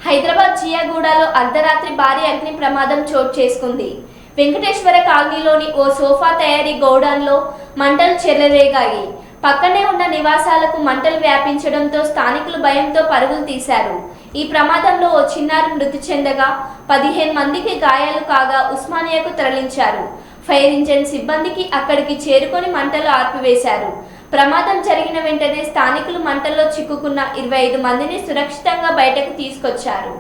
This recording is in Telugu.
హైదరాబాద్ జియాగూడలో అర్ధరాత్రి భారీ అగ్ని ప్రమాదం చోటు చేసుకుంది. వెంకటేశ్వర కాలనీలోని ఓ సోఫా తయారీ గోడౌన్లో మంటలు చెలరేగాయి. పక్కనే ఉన్న నివాసాలకు మంటలు వ్యాపించడంతో స్థానికులు భయంతో పరుగులు తీశారు. ఈ ప్రమాదంలో ఓ చిన్నారి మృతి చెందగా 15 మందికి గాయాలు కాగా ఉస్మానియాకు తరలించారు. ఫైర్ ఇంజిన్ సిబ్బందికి అక్కడికి చేరుకొని మంటలు ఆర్పివేశారు. ప్రమాదం జరిగిన వెంటనే స్థానికులు మంటల్లో చిక్కుకున్న 25 మందిని సురక్షితంగా బయటకు తీసుకొచ్చారు.